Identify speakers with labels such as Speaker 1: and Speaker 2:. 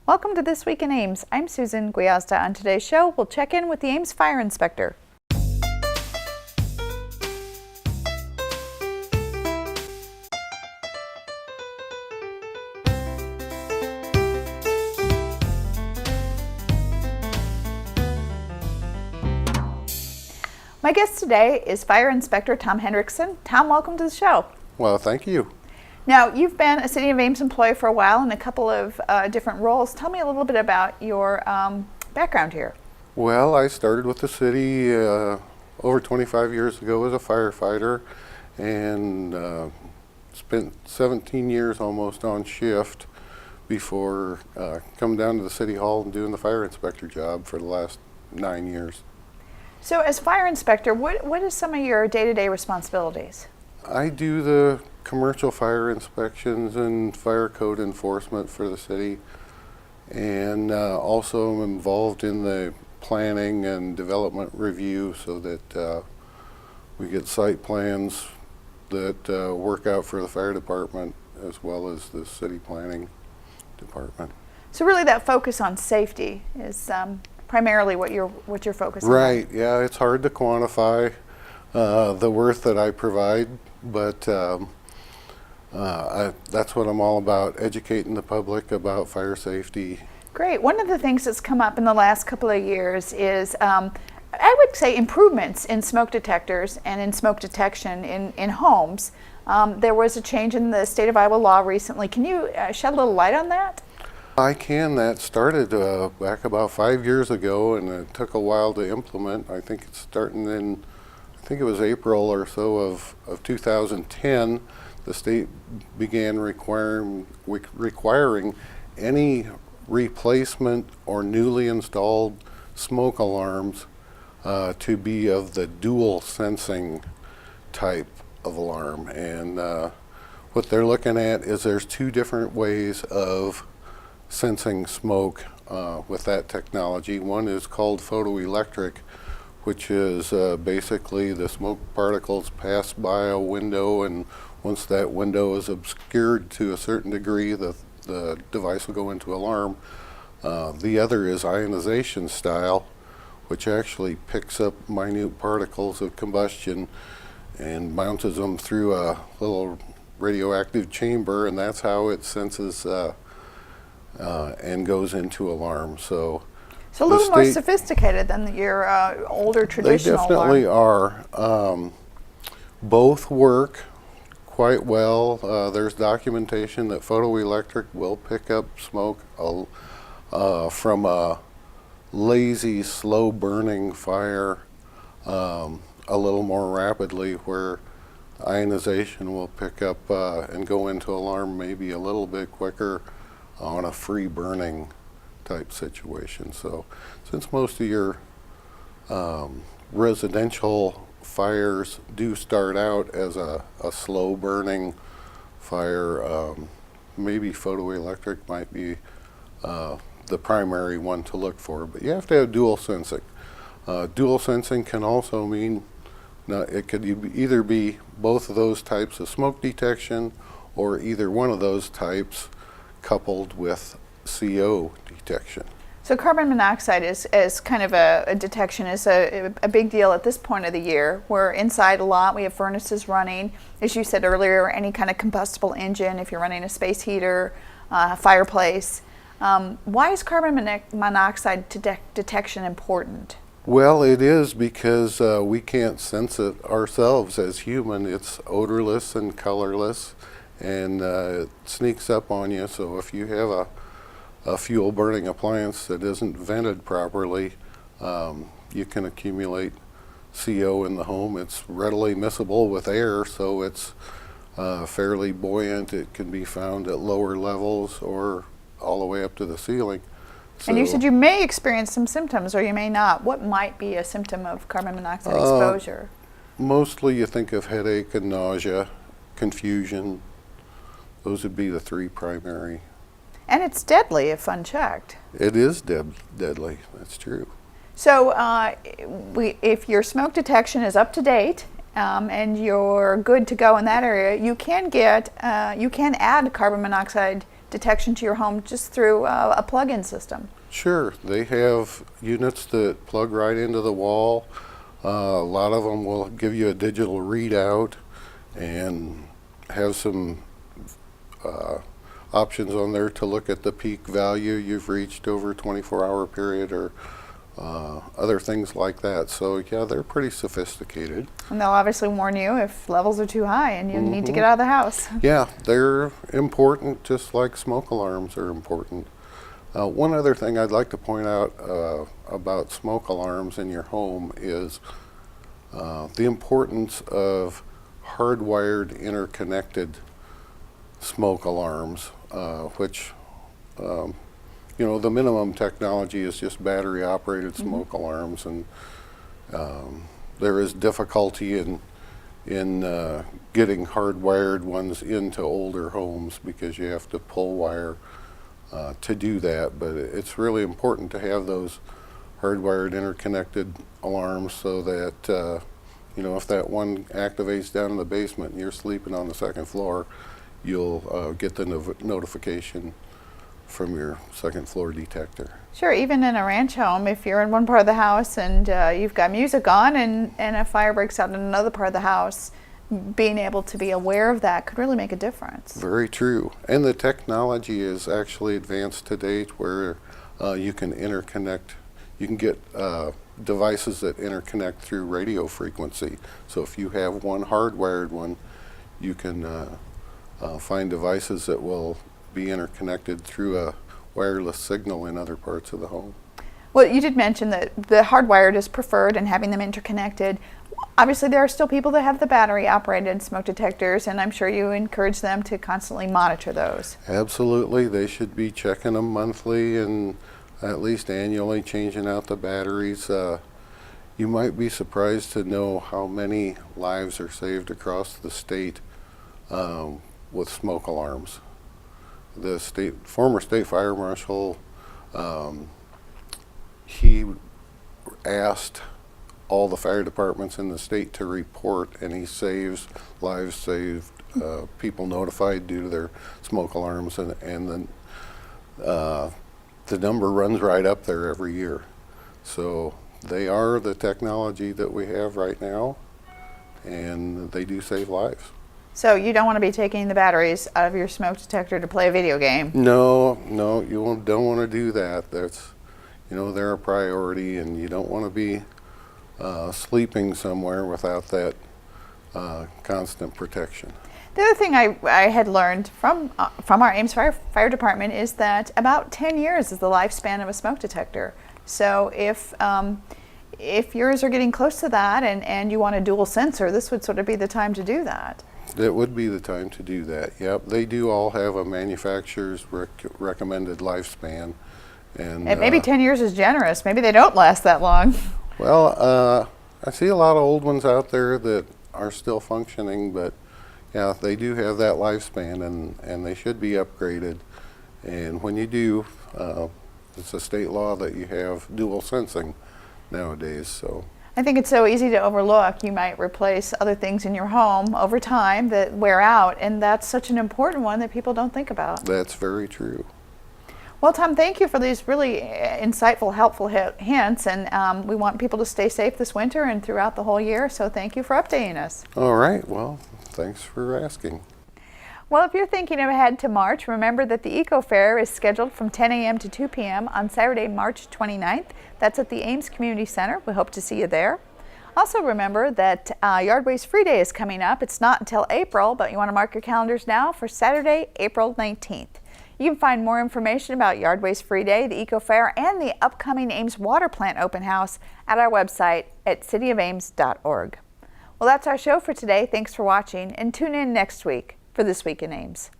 Speaker 1: Welcome to This Week in Ames. I'm Susan Guiazda. On today's show, we'll check in with the Ames Fire Inspector. My guest today is Fire Inspector Tom Henriksen. Tom, welcome to the show.
Speaker 2: Well, thank you.
Speaker 1: Now, you've been a City of Ames employee for a while in a couple of different roles. Tell me a little bit about your background here.
Speaker 2: Well, I started with the city over 25 years ago as a firefighter and spent 17 years almost on shift before coming down to the City Hall and doing the fire inspector job for the last 9 years.
Speaker 1: So as fire inspector, what is some of your day-to-day responsibilities?
Speaker 2: I do the commercial fire inspections and fire code enforcement for the city, and also am involved in the planning and development review so that we get site plans that work out for the fire department as well as the city planning department.
Speaker 1: So really that focus on safety is primarily what you're focusing on.
Speaker 2: Right, yeah, it's hard to quantify the worth that I provide, but that's what I'm all about, educating the public about fire safety.
Speaker 1: Great. One of the things that's come up in the last couple of years is, I would say, improvements in smoke detectors and in smoke detection in homes. There was a change in the state of Iowa law recently. Can you shed a little light on that?
Speaker 2: I can. That started back about 5 years ago, and it took a while to implement. I think it's starting in, I think it was April or so of 2010. The state began requiring any replacement or newly installed smoke alarms to be of the dual sensing type of alarm. And what they're looking at is there's two different ways of sensing smoke with that technology. One is called photoelectric, which is basically the smoke particles pass by a window, and once that window is obscured to a certain degree, the device will go into alarm. The other is ionization style, which actually picks up minute particles of combustion and bounces them through a little radioactive chamber, and that's how it senses and goes into alarm. So
Speaker 1: a little more sophisticated than your older traditional
Speaker 2: alarm. They definitely are. Both work quite well. There's documentation that photoelectric will pick up smoke from a lazy, slow burning fire a little more rapidly, where ionization will pick up and go into alarm maybe a little bit quicker on a free burning type situation. So since most of your residential fires do start out as a slow burning fire, maybe photoelectric might be the primary one to look for, but you have to have dual sensing. Dual sensing can also mean it could either be both of those types of smoke detection or either one of those types coupled with CO detection.
Speaker 1: So carbon monoxide is kind of a detection, is a big deal at this point of the year. We're inside a lot, we have furnaces running. As you said earlier, any kind of combustible engine, if you're running a space heater, fireplace. Why is carbon monoxide detection important?
Speaker 2: Well, it is because we can't sense it ourselves as human. It's odorless and colorless, and it sneaks up on you. So if you have a fuel burning appliance that isn't vented properly, you can accumulate CO in the home. It's readily miscible with air, so it's fairly buoyant. It can be found at lower levels or all the way up to the ceiling.
Speaker 1: And you said you may experience some symptoms, or you may not. What might be a symptom of carbon monoxide exposure?
Speaker 2: Mostly you think of headache and nausea, confusion. Those would be the three primary.
Speaker 1: And it's deadly if unchecked.
Speaker 2: It is deadly, that's true.
Speaker 1: So if your smoke detection is up to date and you're good to go in that area, you can add carbon monoxide detection to your home just through a plug-in system.
Speaker 2: Sure, they have units that plug right into the wall. A lot of them will give you a digital readout and have some options on there to look at the peak value you've reached over a 24-hour period, or other things like that. So yeah, they're pretty sophisticated.
Speaker 1: And they'll obviously warn you if levels are too high and you need to get out of the house.
Speaker 2: Yeah, they're important, just like smoke alarms are important. One other thing I'd like to point out about smoke alarms in your home is the importance of hardwired interconnected smoke alarms, which the minimum technology is just battery operated smoke alarms, and there is difficulty in getting hardwired ones into older homes because you have to pull wire to do that. But it's really important to have those hardwired interconnected alarms so that if that one activates down in the basement and you're sleeping on the second floor, you'll get the notification from your second floor detector.
Speaker 1: Sure, even in a ranch home, if you're in one part of the house and you've got music on and a fire breaks out in another part of the house, being able to be aware of that could really make a difference.
Speaker 2: Very true. And the technology is actually advanced to date where you can interconnect, you can get devices that interconnect through radio frequency. So if you have one hardwired one, you can find devices that will be interconnected through a wireless signal in other parts of the home.
Speaker 1: Well, you did mention that the hardwired is preferred and having them interconnected. Obviously, there are still people that have the battery-operated smoke detectors, and I'm sure you encourage them to constantly monitor those.
Speaker 2: Absolutely. They should be checking them monthly and at least annually, changing out the batteries. You might be surprised to know how many lives are saved across the state with smoke alarms. The former state fire marshal, he asked all the fire departments in the state to report, and he saves lives saved, people notified due to their smoke alarms, and then the number runs right up there every year. So they are the technology that we have right now, and they do save lives.
Speaker 1: So you don't want to be taking the batteries out of your smoke detector to play a video game?
Speaker 2: No, you don't want to do that. That's, they're a priority, and you don't want to be sleeping somewhere without that constant protection.
Speaker 1: The other thing I had learned from our Ames Fire Department is that about 10 years is the lifespan of a smoke detector. So if yours are getting close to that and you want a dual sensor, this would sort of be the time to do that.
Speaker 2: It would be the time to do that. Yep, they do all have a manufacturer's recommended lifespan. And
Speaker 1: maybe 10 years is generous. Maybe they don't last that long.
Speaker 2: Well, I see a lot of old ones out there that are still functioning, but yeah, they do have that lifespan, and they should be upgraded. And when you do, it's a state law that you have dual sensing nowadays. So
Speaker 1: I think it's so easy to overlook. You might replace other things in your home over time that wear out, and that's such an important one that people don't think about.
Speaker 2: That's very true.
Speaker 1: Well, Tom, thank you for these really insightful, helpful hints, and we want people to stay safe this winter and throughout the whole year, so thank you for updating us.
Speaker 2: All right, well, thanks for asking.
Speaker 1: Well, if you're thinking ahead to March, remember that the Eco Fair is scheduled from 10 a.m. to 2 p.m. on Saturday, March 29th. That's at the Ames Community Center. We hope to see you there. Also remember that Yard Waste Free Day is coming up. It's not until April, but you want to mark your calendars now for Saturday, April 19th. You can find more information about Yard Waste Free Day, the Eco Fair, and the upcoming Ames Water Plant Open House at our website at cityofames.org. Well, that's our show for today. Thanks for watching, and tune in next week for This Week in Ames.